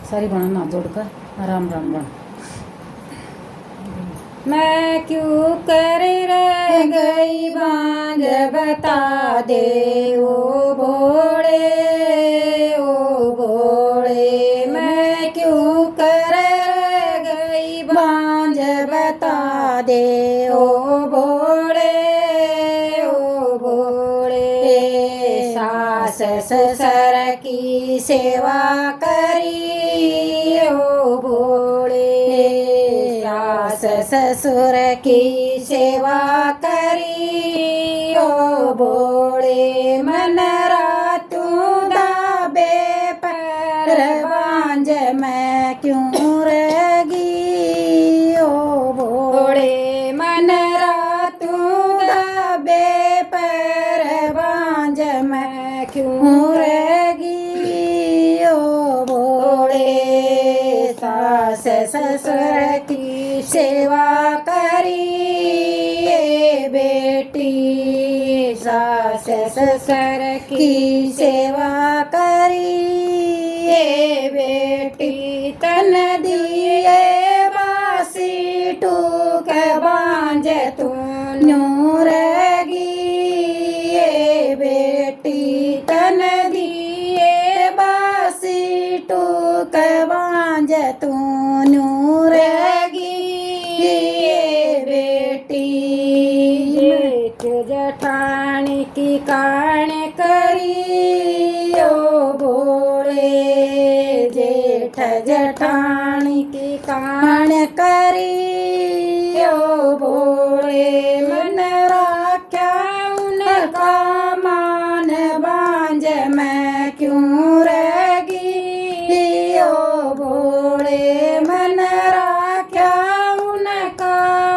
सारी बना ना जोड़कर आराम राम बन। मैं क्यों कर रह गई बांझ बता दे ओ भोले ओ भोले। मैं क्यों कर रह गई बांझ बता दे ओ भोले ओ भोले। सास ससुर की सेवा करी ओ भोले। सास ससुर की सेवा करी ओ भोले। मन रातू दाबे पर बांझ मैं क्यों रही ओ भोले। मन रातू दाबे पर बांझ मैं क्यों रही ओ भोले। सास ससुर की सेवा करी बेटी। सास ससुर की सेवा करी बेटी। तन दिए बासी टूक बांझ तू न्यू रही बेटी। तन दिए बासी टूक बांझ तू न्यू रही बेटी। जठानी की कान करी ओ भोले। जेठ जठानी की कान करी ओ भोले। मन राख्या उनका मान बांझ मैं क्यों रही ओ भोले। मन राख्या उनका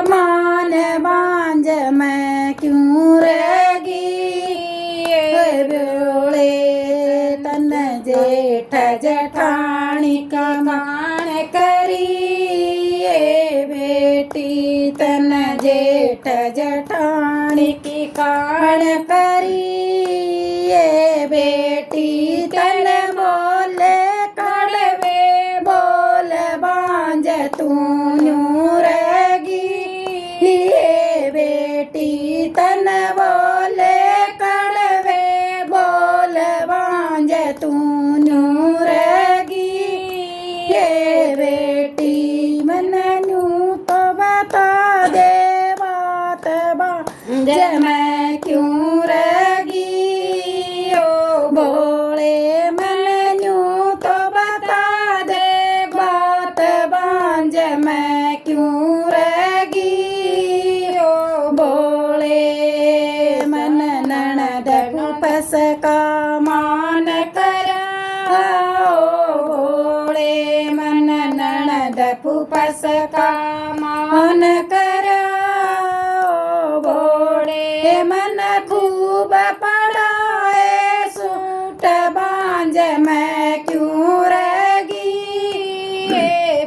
मान बांझ मैं क्यों रही भोले। तन जेठ जठानी का मान करी बेटी। तन जेठ जठानी की कान करी बेटी। तन बोले कड़वे बोल बांझ तू न्यू रही बेटी। तन बोले कड़वे बोल बांझ तू न्यू रही बेटी। मन न्यू तो बता दे बात बांझ मैं क्यों रही ओ भोले। मन न्यू तो बता दे बात बांझ मैं क्यों रही ओ भोले। मन ननद फूफस का मान करा ओ भोले। मन ननद फूफस का मान करा ओ भोले। मन खूब पढ़ाए सूट बांझ मैं क्यों रही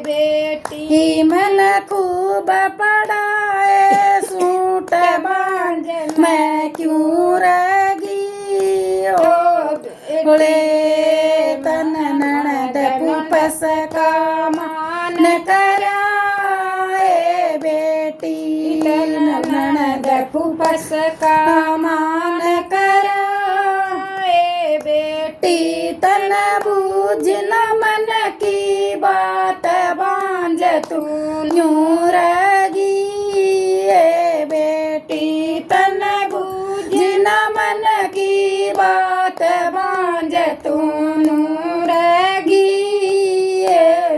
बेटी। मन खूब पढ़ाए सूट बांझ मैं क्यों रही ओ भोले। तन ननद फूफस का मान कराए बेटी। ननद फूफस का मान कराए बेटी। तन बूझ न मन की बात बांझ तू न्यू रही बेटी। तन बूझ न मन की बात बांझ तू न्यू रही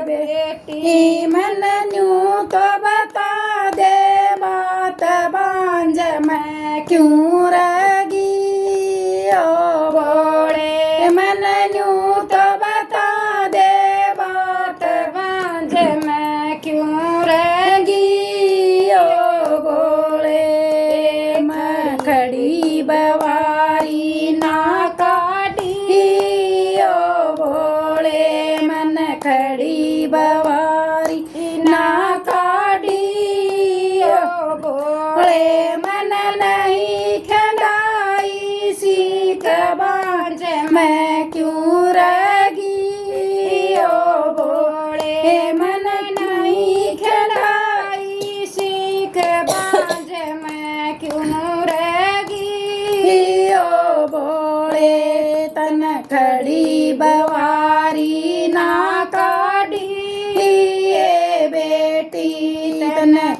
बेटी। मन न्यू तो बता दे बात बांझ मैं क्यों रही ओ भोले। मन न्यू तो बता दे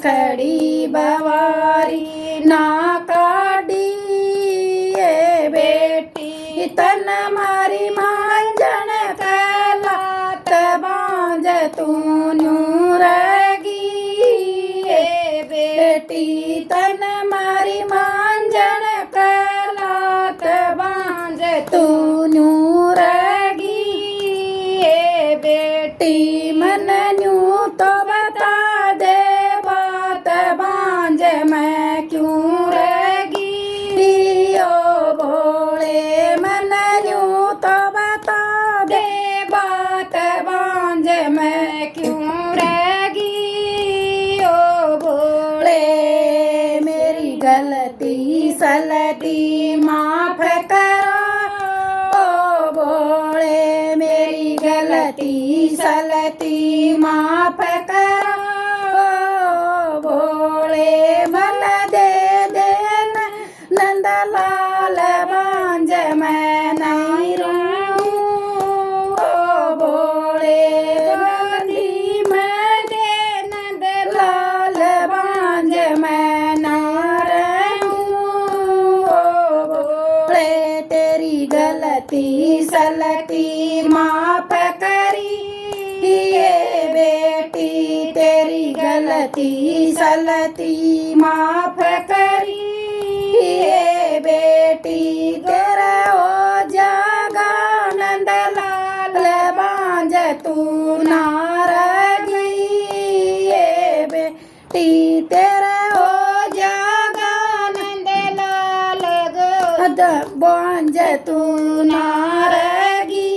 खड़ी बवारी ना काढ़ी ए बेटी तन मारी मांझन कहलात बांझ तू नूरगी ए बेटी तन मारी मांझन कहलात बांझ तू नूरगी ए बेटी मन न्यू तो बता दे बात बांझ मैं क्यों रगी ओ भोले मन न्यू तो बता दे बात बांझ मैं क्यों रगी ओ भोले मेरी गलती सलती माफ करो ओ भोले मेरी गलती सलती माफ करो ओ भोले मन दे देन नंदलाल बांझ मैं नहीं रहूं ओ भोले बंदी मैं दे नंदलाल बांझ मैं ना रहूं ओ भोले तेरी गलती सलती माफ करी ये बेटी तेरी गलती सलती माफ करी ये बेटी तेरा ओ जागा नंदलाल बांझ तू नारगी ये बेटी तेरा ओ जागा नंदलाल बांझ तू नारगी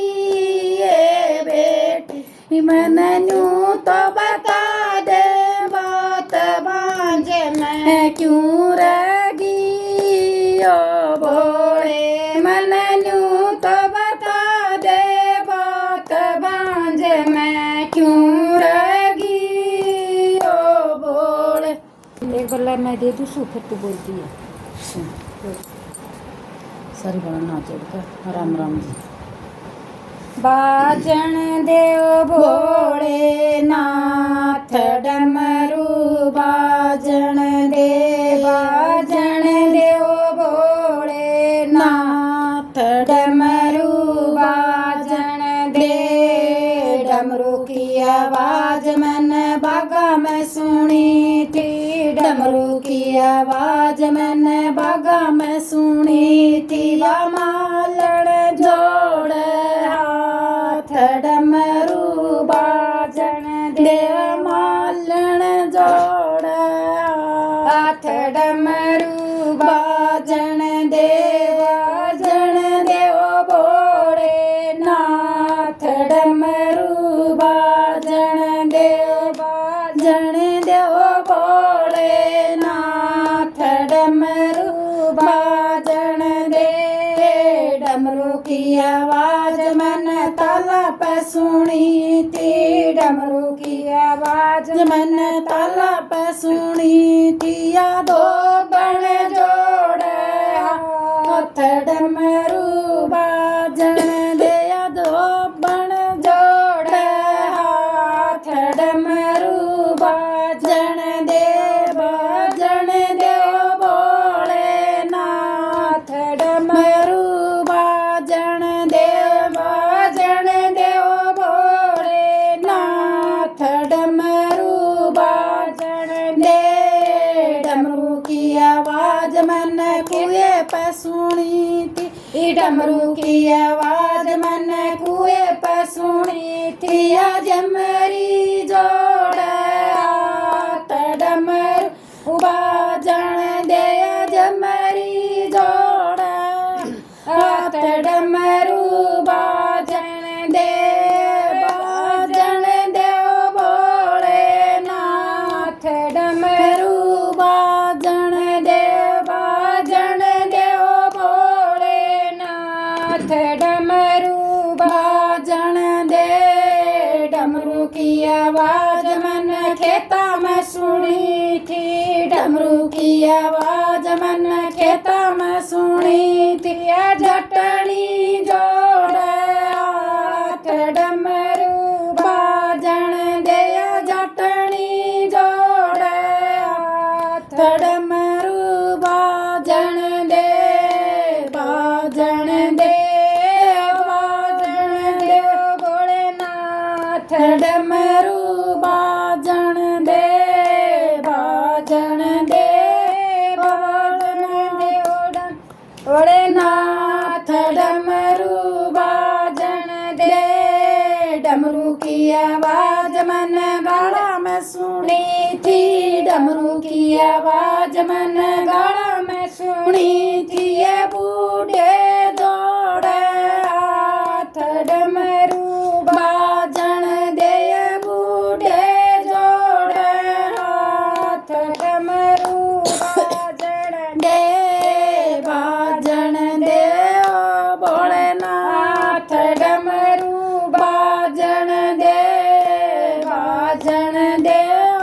ये बेटी मन न्यू तो बता दे बात बांझ मैं क्यों रगी ओ भोले मन न्यू तो बता दे बात बांझ मैं क्यों रगी ओ भोले। एक बल्ला मैं दे दूँ फिर तू बोलती है। सारी बड़ा ना चढ़कर राम राम जी बाजन देव भोले नाथ डमरू बाजन देव भोले नाथ डमरू बाजन दे डमरू की आवाज मन बागा में सुनी थी डमरू की आवाज मन बागा में सुनी थी वा मालण जोड़ हाथ डमरू बाजन देव मालण जोड़ हाथ डमरू बाजन देव भोले नाथ डमरू बाजन देव भोले नाथ डमरू बाजन दे डमरू की आवाज मन ताला पे सुनी थी डमरू की आवाज मन ताला पे सुनी थी यादो बन जोड़ हाथ डमरू बाजन दे यादो बन जोड़ हाथ डमरू बाजन दे भोले नाथ डमरू बाजन देव भोले नाथ डमरू बाजन दे डमरू की आवाज मन कुए पे सुनी थी डमरू की आवाज मन कुए पे सुनी थी आज मरी जोड़ हाथ डमरू बाजन दे जमरी जोड़ हाथ डमरू बाजन दे भोले नाथ डमरू बाजन दे भोले नाथ डमरू बाजन दे डमरू की आवाज मन खेता में सुनी थी डमरू की आवाज मन खेता में सुनी थी जटनी जोड़ हाथ डमरू बाजन दे जटनी जोड़ डमरू बाजण दे बाजण दे बाजण दे ओड़े नाथ डमरू बाजण दे डमरू की आवाज मन गाड़ा में सुनी थी डमरू की आवाज मन गाड़ा में सुनी थी ये बूढ़े दौड़े हाथ डमरू बाजण दे ये बूढ़े जोड़े हाथ डमरू बाजण दे बाजण दे ओ भोलेनाथ डमरू बाजण दे बाजण दे ओ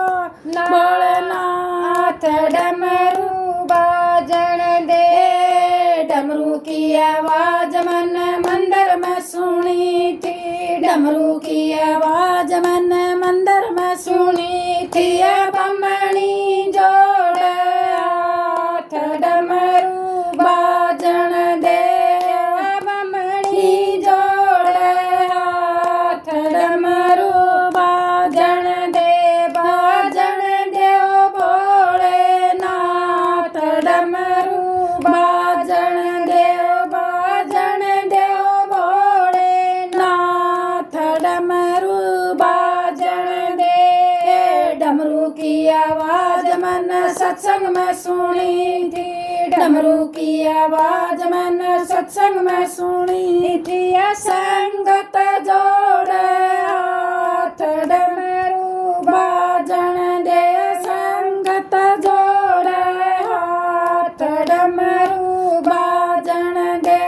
भोलेनाथ डमरू बाजण दे डमरू की आवाज मन मंदिर में सुनी थी डमरू की आवाज मन मंदिर में सुनी थी बमणी जोड़ हाथ डमरू बाजण दे बमणी जोड़ हाथ डमरू बाजण दे ओ भोलेनाथ डमरू बाजण दे ओ भोलेनाथ डमरू बाजण दे डमरू की आवाज मन सत्संग में सुनी थी डमरू की आवाज मन सत्संग में सुनी थी संगत जोड़ हाथ डमरू बाजण दे संगत जोड़ हाथ डमरू बाजण दे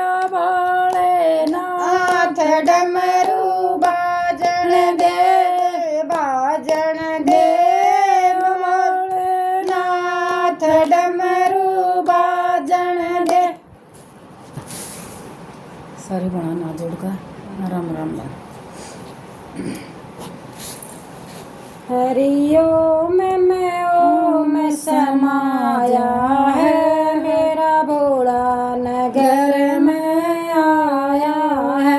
ओ भोलेनाथ डमरू बाजण दे भोलेनाथ डमरू बाजण दे सारी बना ना जोड़कर राम राम राम हरिओम में ओम समाया है मेरा भोला नगर में आया है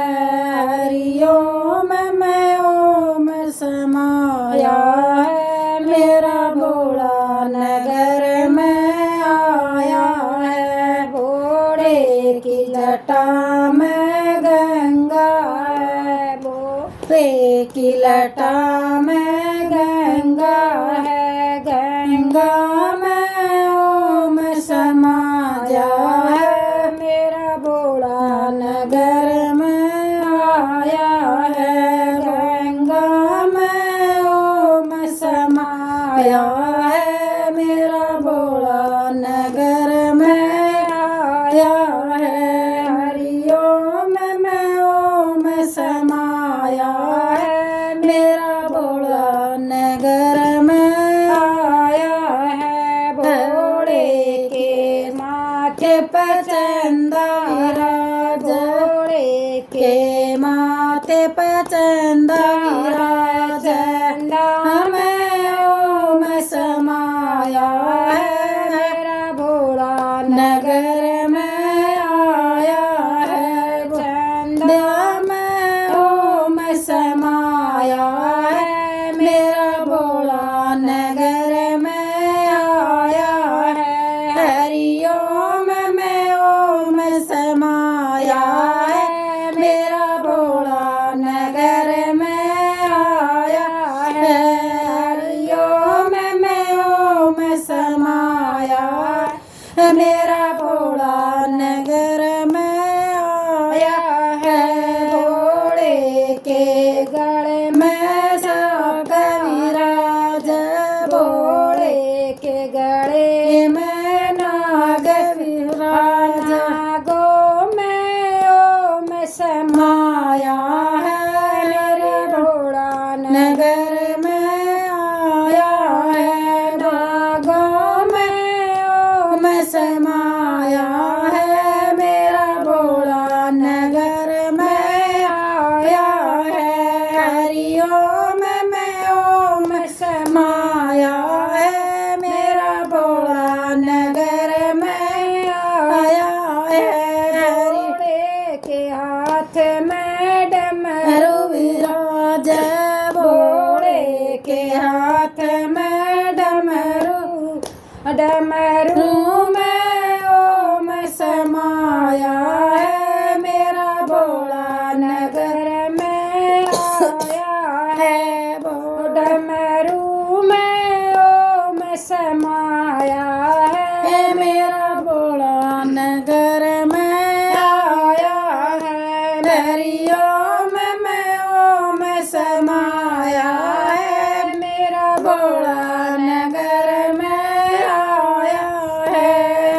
हरिओम में ओम समाया है मेरा भोला नगर में आया है भोले की जटा में गंगा है भोले की लटा में गंगा है गंगा में ओम समाया है मेरा भोला नगर में आया है गंगा में ओम समाया है मेरा भोला नगर में आया है हरिओम में ओम समाया है मेरा भोला नगर में आया है भोले के माथे पर चंदा विराज भोले के माथे पर चंदा विराज हमें ओम समाया है मेरा भोला नगर में आया है चंदा में ओम समाया है मेरा भोला नगर में आया है हरिओम में ओम समाया है मेरा भोला नगर में आया है हरिओम में ओम समाया है मेरा भोला नगर में आया है भोले के गले में साप विराज भोले के गले में नाग विराज नागों में ओम समाया है मेरे भोला नगर में आया है नागों में ओम समाया है मेरा भोला नगर में आया है हरिओम में ओम समाया है मेरा भोला नगर में आया है भोले के हाथ में नगर में आया है डमरू में ओ में समाया है मेरा भोला नगर में आया है हरिओम में ओ में समाया है मेरा भोला नगर में आया है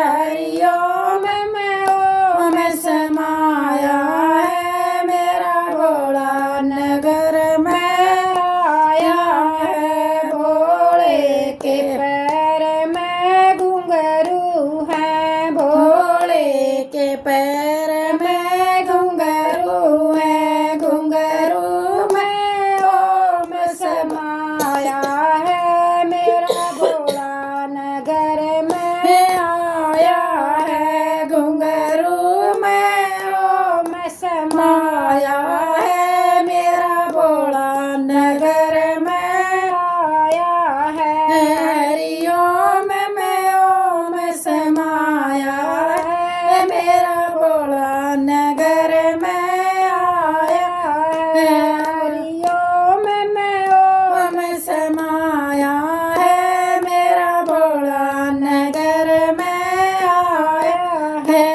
हरिओम में ओ में समाया है मेरा भोला नगर में आया है भोले के पैर में घुंघरू है भोले के पैर में घुंघरू है घुंघरू में ओम समाया है मेरा भोला नगर में आया है घुंघरू में ओम समाया है मेरा भोला नगर में आया है हरिओम में ओम समाया है मेरा भोला नगर में आया है हरिओम में ओम समाया है मेरा भोला नगर में आया है